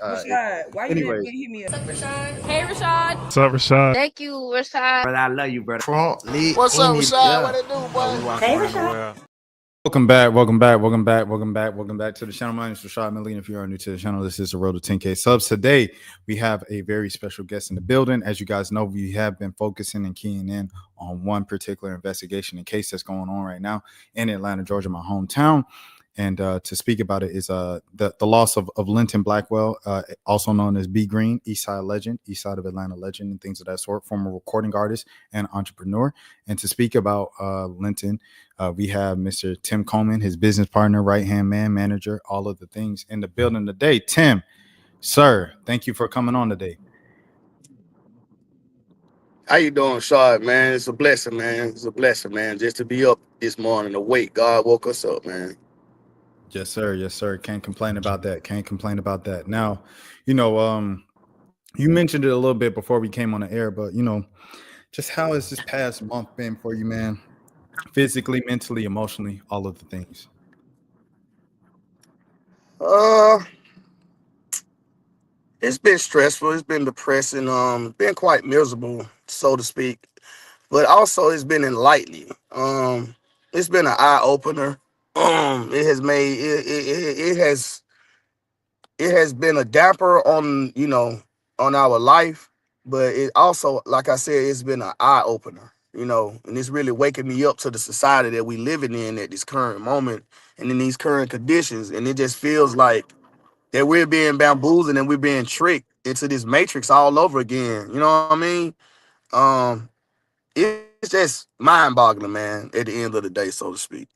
Rashad, why you didn't Anyways, hit me up? Hey, Rashad. What's up, Rashad? Thank you, Rashad. brother, I love you, brother. Trump lit. What's up, Any, Rashad? What yeah. it do, boy? We walk around the world. Welcome back to the channel. My name is Rashad Milligan. If you are new to the channel, this is the road to 10K subs. Today, we have a very special guest in the building. As you guys know, we have been focusing and keying in on one particular investigation and case that's going on right now in Atlanta, Georgia, my hometown. And to speak about it is the loss of Linton Blackwell, also known as BGreen, East Side legend, East Side of Atlanta legend, and things of that sort, former recording artist and entrepreneur. And to speak about Linton, we have Mr. Tim Coleman, his business partner, right-hand man, manager, all of the things in the building today. Tim, sir, thank you for coming on today. How you doing, Shard, man? It's a blessing, man. It's a blessing, man. Just to be up this morning, awake. God woke us up, man. Yes, sir. Yes, sir. Can't complain about that. Can't complain about that. Now, you know, you mentioned it a little bit before we came on the air, but, you know, just how has this past month been for you, man? Physically, mentally, emotionally, all of the things. It's been stressful. It's been depressing. Been quite miserable, so to speak. But also, it's been enlightening. It's been an eye opener. It has made it has been a damper on on our life, but it also, like I said, it's been an eye opener. And it's really waking me up to the society that we living in at this current moment and in these current conditions. And it just feels like that we're being bamboozled and we're being tricked into this matrix all over again. You know what I mean? It's just mind-boggling, man, at the end of the day, so to speak.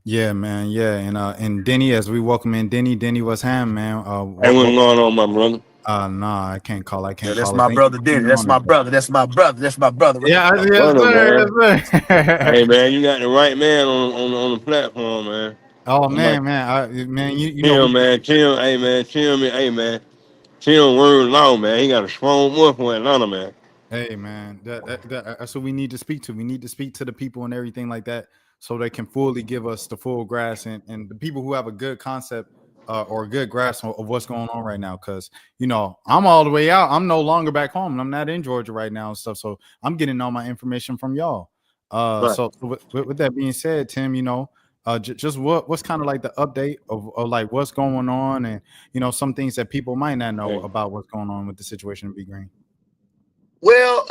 Yeah, man. Yeah, and Denny, as we welcome in Denny, what's happening, man? Hey, what's going on, my brother? Nah, I can't call. That's my brother, Denny. That's my brother. That's my brother. That's my brother. Yeah, My yes, brother, sir, man. yes, sir. Hey, man, you got the right man on the platform, man. Oh I'm like, man, you know, Tim, man, Tim, hey, man, Tim, hey, man, Tim word long, man. He got a strong voice for Atlanta, man. hey, man, that's what we need to speak to. We need to speak to the people and everything like that, so they can fully give us the full grasp and the people who have a good concept or a good grasp of what's going on right now. Because you know, I'm all the way out. I'm no longer back home, and I'm not in Georgia right now and stuff. So I'm getting all my information from y'all. Right. So with that being said, Tim, you know, just what's kind of like the update of like what's going on, and you know, some things that people might not know Hey. about what's going on with the situation in BGreen. Well,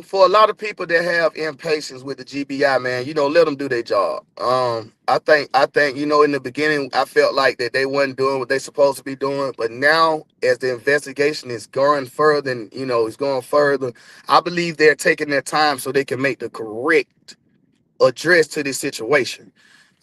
for a lot of people that have impatience with the GBI, man, let them do their job. I think, in the beginning, I felt like that they wasn't doing what they supposed to be doing, but now, as the investigation is going further, and it's going further, I believe they're taking their time so they can make the correct address to this situation.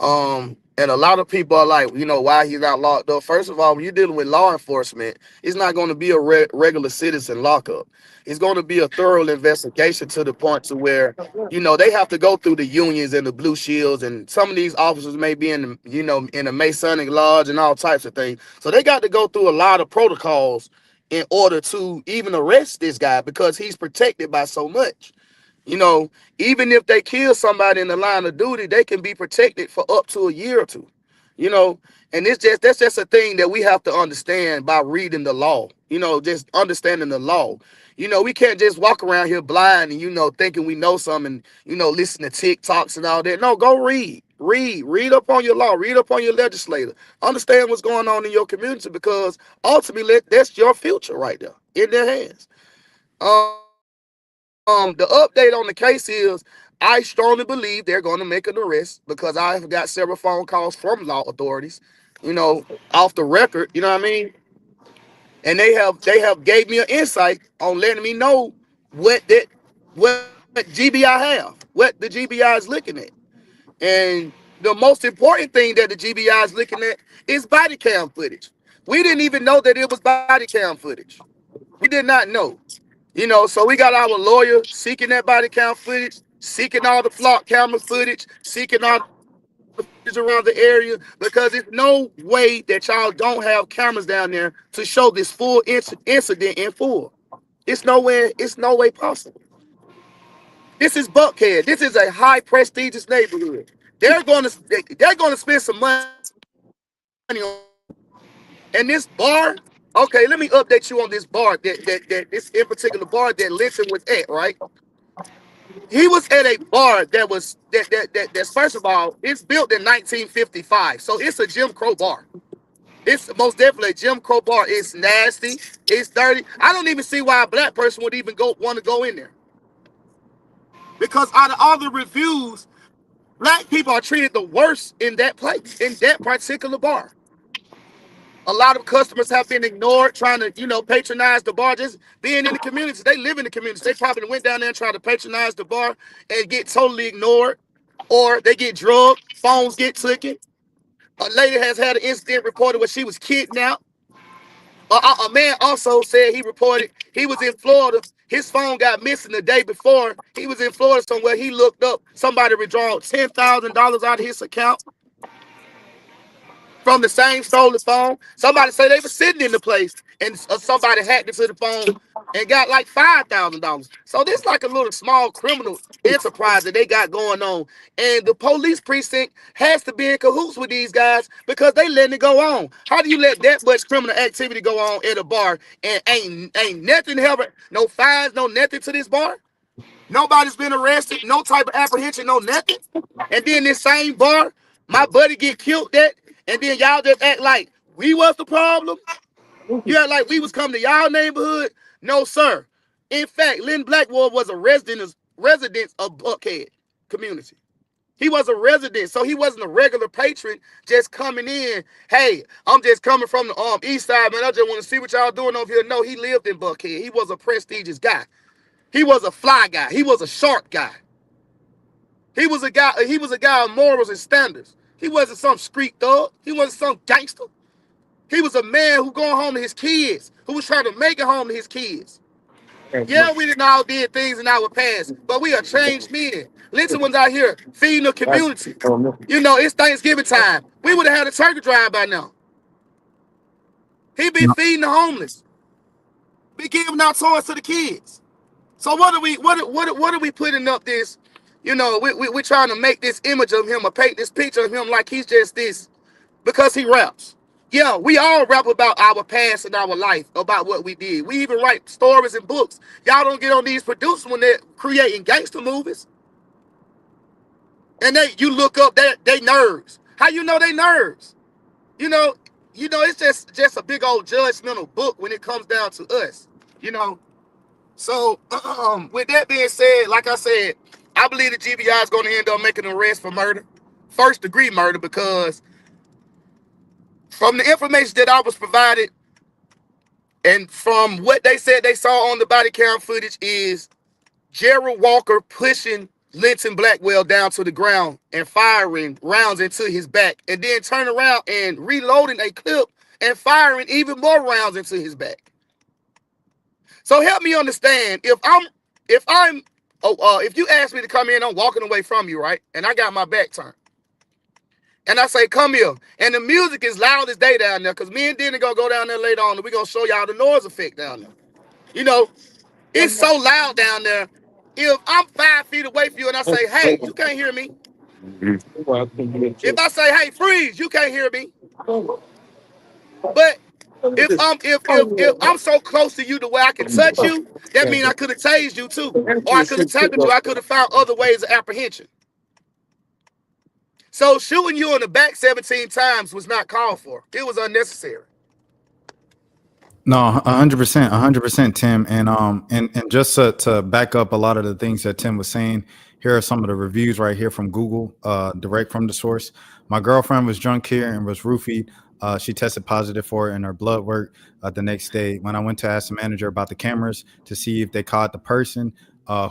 And a lot of people are like, why he's not locked up. First of all, when you're dealing with law enforcement, it's not going to be a regular citizen lockup. It's going to be a thorough investigation to the point to where, they have to go through the unions and the blue shields, and some of these officers may be in the Masonic lodge and all types of things. So they got to go through a lot of protocols in order to even arrest this guy, because he's protected by so much. Even if they kill somebody in the line of duty, they can be protected for up to a year or two. And that's just a thing that we have to understand by reading the law. Just understanding the law. We can't just walk around here blind and thinking we know something, listen to TikToks and all that. No, go read up on your law, read up on your legislator, understand what's going on in your community, because ultimately that's your future right there in their hands. The update on the case is I strongly believe they're going to make an arrest, because I've got several phone calls from law authorities, off the record, you know what I mean? And they have gave me an insight on letting me know what GBI have, what the GBI is looking at. And the most important thing that the GBI is looking at is body cam footage. We didn't even know that it was body cam footage. We did not know. So we got our lawyer seeking that body cam footage, seeking all the flock camera footage, seeking all the footage around the area, because there's no way that y'all don't have cameras down there to show this full incident in full. It's no way possible. This is Buckhead. This is a high prestigious neighborhood. They're gonna spend some money on, And this bar, okay, let me update you on this bar that this in particular bar that Linton was at, right? He was at a bar that was that's first of all, it's built in 1955. So it's a Jim Crow bar. It's most definitely a Jim Crow bar. It's nasty. It's dirty. I don't even see why a black person would even want to go in there. Because out of all the reviews, black people are treated the worst in that place, in that particular bar. A lot of customers have been ignored, trying to, patronize the bar. Just being in the community, they live in the community. They probably went down there and tried to patronize the bar and get totally ignored, or they get drugged, phones get taken. A lady has had an incident reported where she was kidnapped. A man also said he reported he was in Florida. His phone got missing the day before. He was in Florida somewhere. He looked up. Somebody withdrawn $10,000 out of his account from the same stolen phone. Somebody say they were sitting in the place and somebody hacked into the phone and got like $5,000. So this like a little small criminal enterprise that they got going on. And the police precinct has to be in cahoots with these guys because they letting it go on. How do you let that much criminal activity go on at a bar and ain't nothing happening? No fines, no nothing to this bar? Nobody's been arrested, no type of apprehension, no nothing. And then this same bar, my buddy get killed at, and then y'all just act like we was the problem. You act like we was coming to y'all neighborhood. No, sir. In fact, Lynn Blackwell was a resident of Buckhead community. He was a resident, so he wasn't a regular patron just coming in. Hey, I'm just coming from the east side, man. I just want to see what y'all doing over here. No, he lived in Buckhead. He was a prestigious guy. He was a fly guy. He was a sharp guy. He was a guy of morals and standards. He wasn't some street thug. He wasn't some gangster. He was a man who going home to his kids, who was trying to make it home to his kids. Yeah, we didn't all did things in our past, but we are changed men. Linton was out here feeding the community. It's Thanksgiving time. We would have had a turkey drive by now. He be feeding the homeless. Be giving out toys to the kids. So what are we putting up this? We're trying to make this image of him or paint this picture of him like he's just this because he raps. Yeah, we all rap about our past and our life, about what we did. We even write stories and books. Y'all don't get on these producers when they're creating gangster movies. And you look up they nerves. How you know they nerves? It's just a big old judgmental book when it comes down to us. So with that being said, like I said, I believe the GBI is going to end up making an arrest for murder, first degree murder, because from the information that I was provided and from what they said they saw on the body cam footage is Gerald Walker pushing Linton Blackwell down to the ground and firing rounds into his back, and then turning around and reloading a clip and firing even more rounds into his back. So help me understand, if you ask me to come in, I'm walking away from you, right? And I got my back turned. And I say, come here. And the music is loud as day down there, because me and Denny gonna go down there later on and we're gonna show y'all the noise effect down there. It's so loud down there. If I'm 5 feet away from you and I say, hey, you can't hear me. If I say, hey, freeze, you can't hear me. But if I'm so close to you the way I can touch you, that means I could have tased you too. Or I could have tackled you. I could have found other ways of apprehension. So shooting you in the back 17 times was not called for. It was unnecessary. No, 100%, Tim. And just to back up a lot of the things that Tim was saying, here are some of the reviews right here from Google, direct from the source. My girlfriend was drunk here and was roofied. She tested positive for it in her blood work the next day. When I went to ask the manager about the cameras to see if they caught the person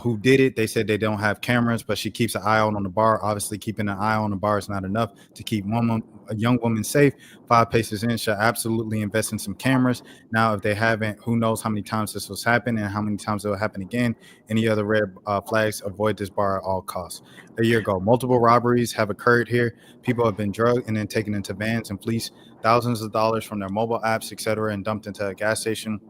who did it, they said they don't have cameras, but she keeps an eye out on the bar. Obviously, keeping an eye on the bar is not enough to keep a young woman safe. 5 paces in, should absolutely invest in some cameras. Now, if they haven't, who knows how many times this was happening and how many times it will happen again. Any other red flags, avoid this bar at all costs. There you go. Multiple robberies have occurred here. People have been drugged and then taken into vans and fleeced thousands of dollars from their mobile apps, etc., and dumped into a gas station.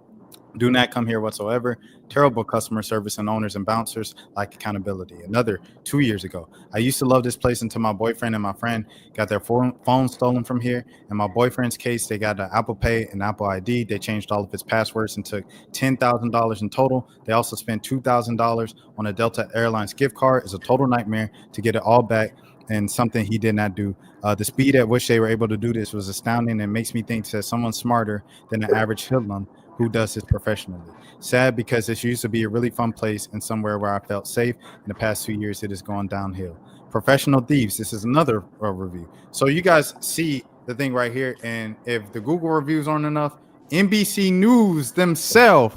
Do not come here whatsoever. Terrible customer service and owners and bouncers like accountability. Another 2 years ago. I used to love this place until my boyfriend and my friend got their phone stolen from here. In my boyfriend's case, they got an Apple Pay and Apple ID. They changed all of his passwords and took $10,000 in total. They also spent $2,000 on a Delta Airlines gift card. It's a total nightmare to get it all back, and something he did not do. The speed at which they were able to do this was astounding and makes me think that someone smarter than the average hoodlum who does this professionally. Sad because this used to be a really fun place and somewhere where I felt safe. In the past 2 years, it has gone downhill. Professional thieves. This is another review. So you guys see the thing right here, and if the Google reviews aren't enough, NBC News themselves,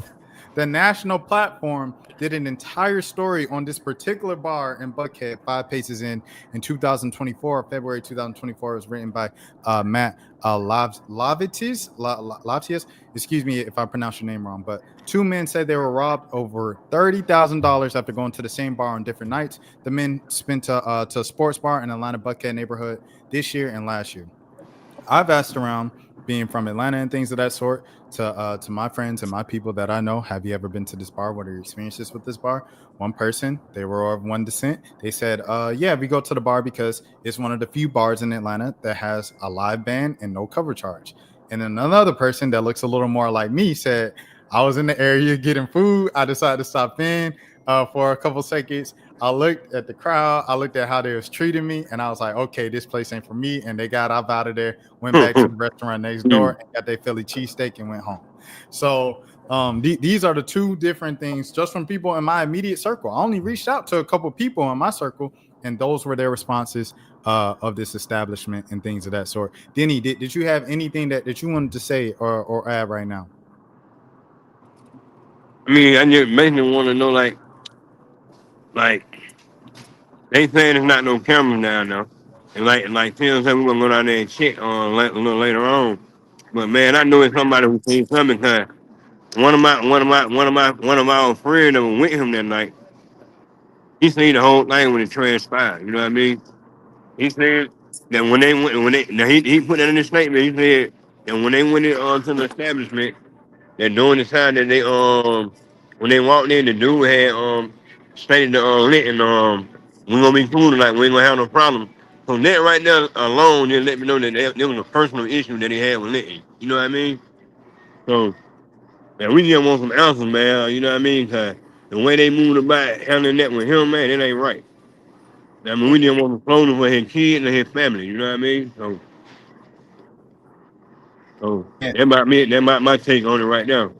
the national platform, did an entire story on this particular bar in Buckhead, 5 paces in 2024, February 2024. It was written by Matt Lavtius. Excuse me if I pronounce your name wrong, but 2 men said they were robbed over $30,000 after going to the same bar on different nights. The men spent to a sports bar in Atlanta Buckhead neighborhood this year and last year. I've asked around, being from Atlanta and things of that sort, to my friends and my people that I know. Have you ever been to this bar? What are your experiences with this bar? One person, they were of one descent. They said, yeah, we go to the bar because it's one of the few bars in Atlanta that has a live band and no cover charge. And then another person that looks a little more like me said, I was in the area getting food. I decided to stop in for a couple seconds. I looked at the crowd. I looked at how they was treating me, and I was like, okay, this place ain't for me. And they got up out of there, went back to the restaurant next door, and got their Philly cheesesteak and went home. So these are the 2 different things just from people in my immediate circle. I only reached out to a couple people in my circle, and those were their responses of this establishment and things of that sort. Denny, did you have anything that you wanted to say or add right now? I mean, I just basically want to know, like they saying there's not no cameras down now, and like Tim said, we're gonna go down there and check on a little later on. But man, I know it's somebody who seen something. Cause one of my friends that was with him that night, he seen the whole thing when it transpired. You know what I mean? He said that now he put that in his statement. He said that when they went to the establishment, that during the time that they when they walked in, the dude had stated to Linton, we're gonna be cool tonight, we ain't gonna have no problem. So that right there alone just let me know that there was a personal issue that he had with Linton. You know what I mean? So man, we just want some answers, man. You know what I mean? Cause the way they moved about handling that with him, man, it ain't right. I mean, we just want some clothing for his kids and his family. You know what I mean? So Yeah. that's my take on it right now.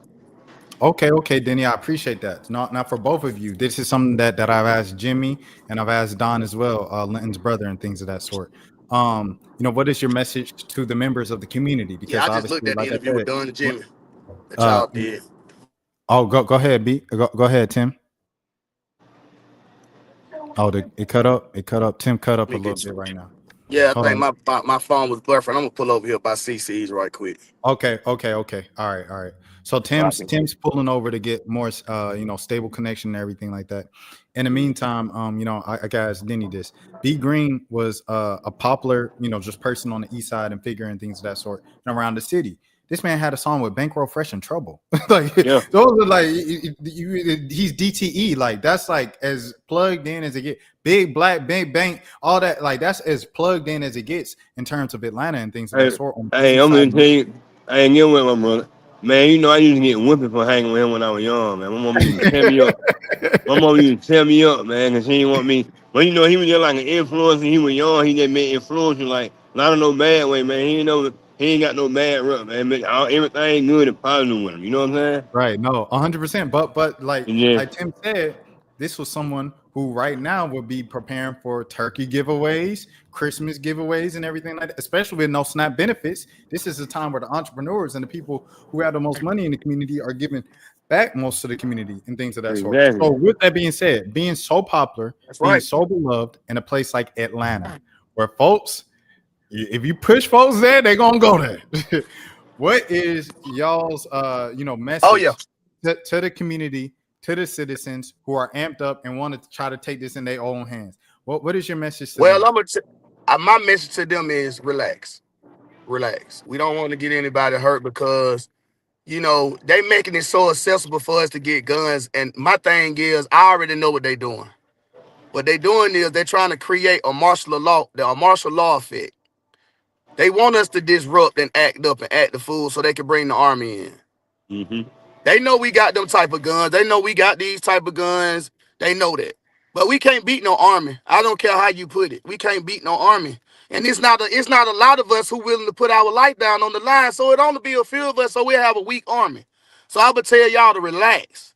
Okay, Denny, I appreciate that. Not for both of you. This is something that I've asked Jimmy and I've asked Don as well, Linton's brother, and things of that sort. What is your message to the members of the community? Yeah, Because I just looked obviously, at the like I interview with said, Don and Jimmy that uh, y'all did. go ahead, B. Go ahead, Tim. Oh, it cut up. It cut up. Tim cut up Let a me little get bit you. right now. Yeah, I Hold think on. my phone was buffering. I'm gonna pull over here by CC's right quick. Okay. All right. So Rocky. Tim's pulling over to get more, stable connection and everything like that. In the meantime, I guys Denny this. BGreen was a popular, just person on the east side and figure and things of that sort and around the city. This man had a song with Bankroll Fresh and Trouble. Like Yeah. those are like he's DTE. Like that's like as plugged in as it gets. Big Black Bank, all that. Like that's as plugged in as it gets in terms of Atlanta and things of that Hey, sort on the hey, east I'm side. gonna tell you, I ain't get with my brother. Man, you know I used to get whipping for hanging with him when I was young, man. My mom used to tear me up. My mom used to tear me up, man, because she didn't want me. But you know, he was just like an influencer. He was young. He just made influence you like not in no bad way, man. He ain't got no bad rep, man. But everything good and positive with him. You know what I'm saying? Right. No, 100%. But like Yeah. Tim said, this was someone who right now would be preparing for turkey giveaways, Christmas giveaways, and everything like that, especially with no SNAP benefits. This is a time where the entrepreneurs and the people who have the most money in the community are giving back most of the community and things of that sort. Exactly. So with that being said, being so popular, That's being right. so beloved in a place like Atlanta, where folks, if you push folks there, they're gonna go there. What is y'all's message Oh yeah. to the community, to the citizens who are amped up and want to try to take this in their own hands? What is your message to Well, them? my message to them is relax. We don't want to get anybody hurt because You know, they making it so accessible for us to get guns. And my thing is, I already know what they doing. What they doing is they're trying to create a martial law effect. They want us to disrupt and act up and act the fool so they can bring the army in. Mm-hmm. They know we got them type of guns. They know we got these type of guns. They know that. But we can't beat no army. I don't care how you put it. We can't beat no army. And it's not a lot of us who willing to put our life down on the line. So it only be a few of us, so we'll have a weak army. So I would tell y'all to relax.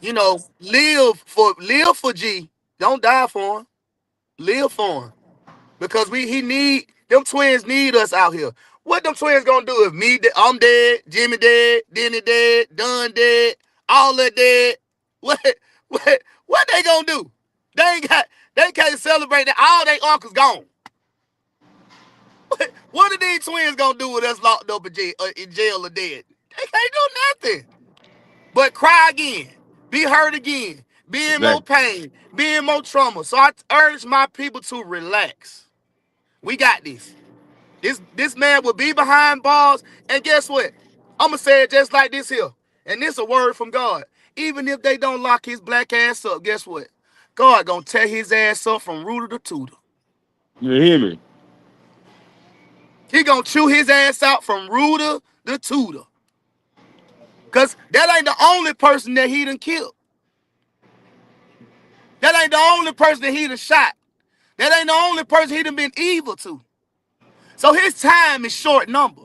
You know, live for G. Don't die for him. Live for him. Because them twins need us out here. What them twins gonna do if I'm dead, Jimmy dead, Denny dead, Dunn dead, all that dead? What what they gonna do? They can't celebrate that all they uncles gone. What are these twins gonna do with us locked up in jail or dead? They can't do nothing but cry again, be hurt again, be in more Exactly. pain, be in more trauma. So I urge my people to relax. We got this. This man will be behind bars, and guess what? I'ma say it just like this here, and this a word from God. Even if they don't lock his black ass up, guess what? God gonna tear his ass up from rooter to tutor. You hear me? He gonna chew his ass out from rooter to tutor. Cause that ain't the only person that he done killed. That ain't the only person that he done shot. That ain't the only person he done been evil to. So his time is short number.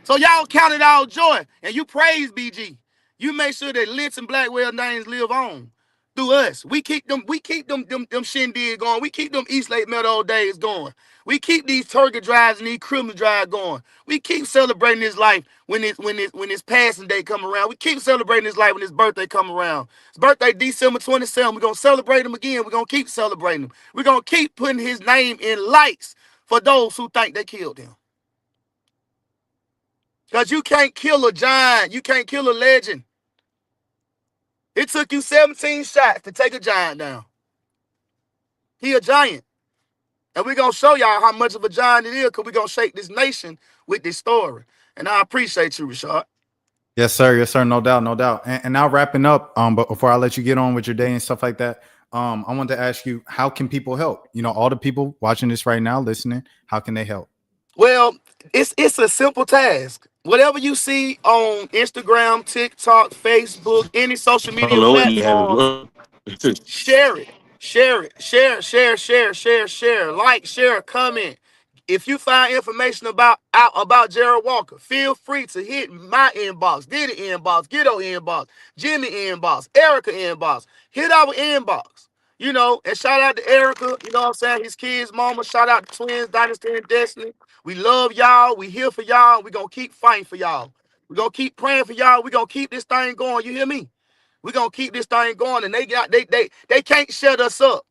So y'all count it all joy, and you praise BG. You make sure that Linton Blackwell names live on through us. We keep them shindig going. We keep them East Lake Meadow days going. We keep these turkey drives and these criminal drives going. We keep celebrating his life when his passing day come around. We keep celebrating his life when his birthday come around. His birthday December 27th. We're gonna celebrate him again. We're gonna keep celebrating him. We're gonna keep putting his name in lights for those who think they killed him. Because you can't kill a giant. You can't kill a legend. It took you 17 shots to take a giant down. He a giant. And we're going to show y'all how much of a giant it is because we're going to shake this nation with this story. And I appreciate you, Rashad. Yes, sir. Yes, sir. No doubt. No doubt. And now wrapping up, but before I let you get on with your day and stuff like that, I want to ask you, how can people help? You know, all the people watching this right now, listening, how can they help? Well, it's a simple task. Whatever you see on Instagram, TikTok, Facebook, any social media Hold on, let me have platform, it. share it. Share it. Share. Like, share, comment. If you find information about Gerald Walker, feel free to hit my inbox, Diddy inbox, Ghetto inbox, Jimmy inbox, Erica inbox. Hit our inbox. You know, and shout out to Erica, you know what I'm saying? His kids, mama. Shout out to Twins, Dynasty and Destiny. We love y'all. We here for y'all. We gonna keep fighting for y'all. We gonna keep praying for y'all. We gonna keep this thing going. You hear me? We're gonna keep this thing going, and they can't shut us up.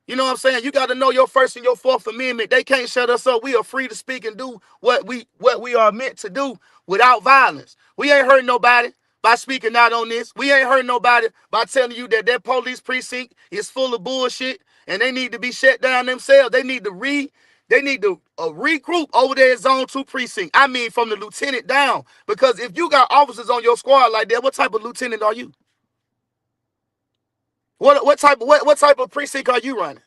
You know what I'm saying? You got to know your First and your Fourth Amendment. They can't shut us up. We are free to speak and do what we are meant to do without violence. We ain't hurting nobody by speaking out on this. We ain't hurting nobody by telling you that their police precinct is full of bullshit and they need to be shut down themselves. They need to regroup over there at Zone 2 precinct. I mean, from the lieutenant down. Because if you got officers on your squad like that, what type of lieutenant are you? What type of precinct are you running?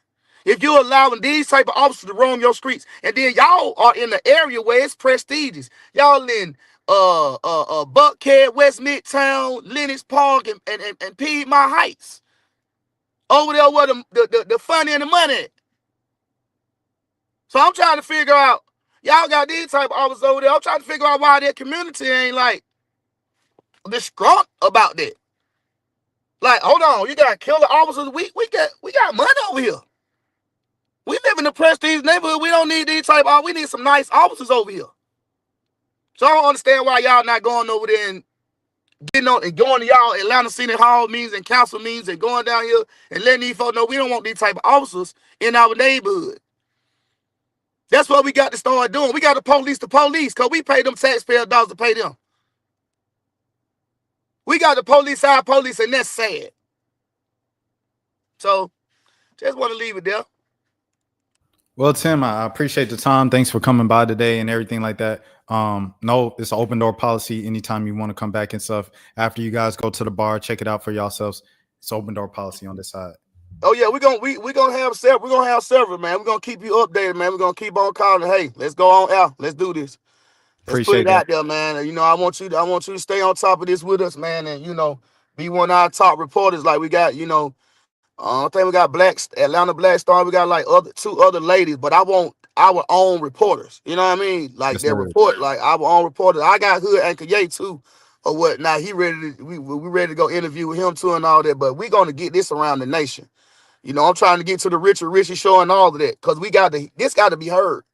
If you're allowing these type of officers to roam your streets, and then y'all are in the area where it's prestigious, y'all in Buckhead, West Midtown, Lenox Park, and Piedmont Heights, over there where the fun and the money at. So I'm trying to figure out, y'all got these type of officers over there. I'm trying to figure out why their community ain't like distraught about that. Like, hold on, you got killer officers. We got money over here. We live in the prestige neighborhood. We don't need these type of, we need some nice officers over here. So I don't understand why y'all not going over there and getting on and going to y'all Atlanta City Hall meetings and council meetings and going down here and letting these folks know we don't want these type of officers in our neighborhood. That's what we got to start doing. We got to police the police because we pay them taxpayer dollars to pay them. We got the police our police, and that's sad. So just want to leave it there. Well, Tim, I appreciate the time. Thanks for coming by today and everything like that. No, it's an open door policy. Anytime you want to come back and stuff, after you guys go to the bar, check it out for yourselves. It's open door policy on this side. Oh yeah, we gonna have several. We're gonna have several, man. We're gonna keep you updated, man. We're gonna keep on calling. Hey, let's go on out. Let's do this. Let's put Appreciate it that. out there, man. And, I want you to stay on top of this with us, man. And be one of our top reporters. Like we got, I think we got Atlanta Black Star. We got like two other ladies, but I want our own reporters. You know what I mean? Like Yes, their sir. report, like our own reporters. I got Hood and Kanye too, or what? Now he ready to we ready to go interview with him too and all that. But we gonna get this around the nation. I'm trying to get to the Richie show and all of that because this got to be heard.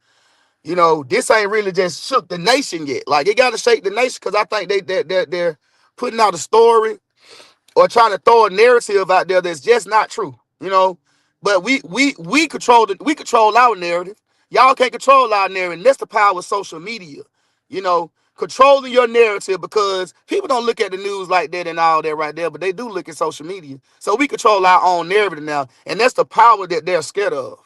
This ain't really just shook the nation yet. Like it got to shake the nation because I think they're putting out a story or trying to throw a narrative out there that's just not true. But we control our narrative. Y'all can't control our narrative. And that's the power of social media. Controlling your narrative because people don't look at the news like that and all that right there, but they do look at social media. So we control our own narrative now, and that's the power that they're scared of.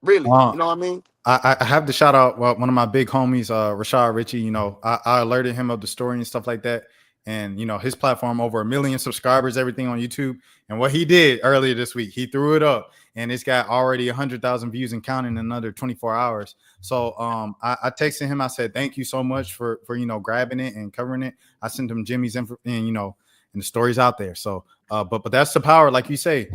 Really, you know what I mean? I have to shout out one of my big homies, Rashad Richie. I alerted him of the story and stuff like that. And, his platform, over 1 million subscribers, everything on YouTube. And what he did earlier this week, he threw it up and it's got already 100,000 views and counting in another 24 hours. So I texted him. I said, thank you so much for grabbing it and covering it. I sent him Jimmy's info and, and the story's out there. So but that's the power. Like you say,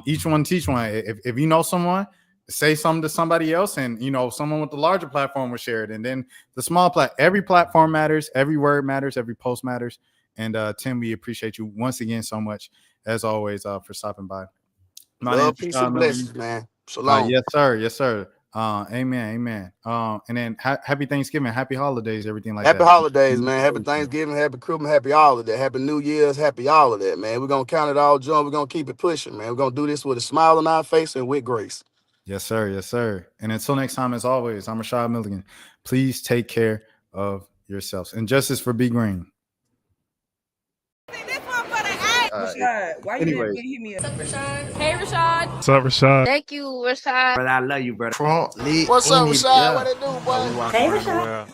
each one teach one. If you know someone, say something to somebody else and someone with the larger platform will share it, and then the small every platform matters, every word matters, every post matters. And Tim, we appreciate you once again so much as always for stopping by. Love, peace, and blessings, man. Shalom. Yes sir. Amen. And then happy Thanksgiving, happy holidays, everything like that. Happy holidays, man. Happy Thanksgiving, happy Christmas, happy all of that. Happy New Year's, happy all of that, man. We're gonna count it all joy. We're gonna keep it pushing, man. We're gonna do this with a smile on our face and with grace. Yes, sir. And until next time, as always, I'm Rashad Milligan. Please take care of yourselves. And justice for BGreen. Rashad, why you didn't hit me up? What's up, Rashad? Hey, Rashad. What's up, Rashad? Thank you, Rashad. Brother, I love you, brother. What's up, Rashad? What it do, boy? Hey, Rashad.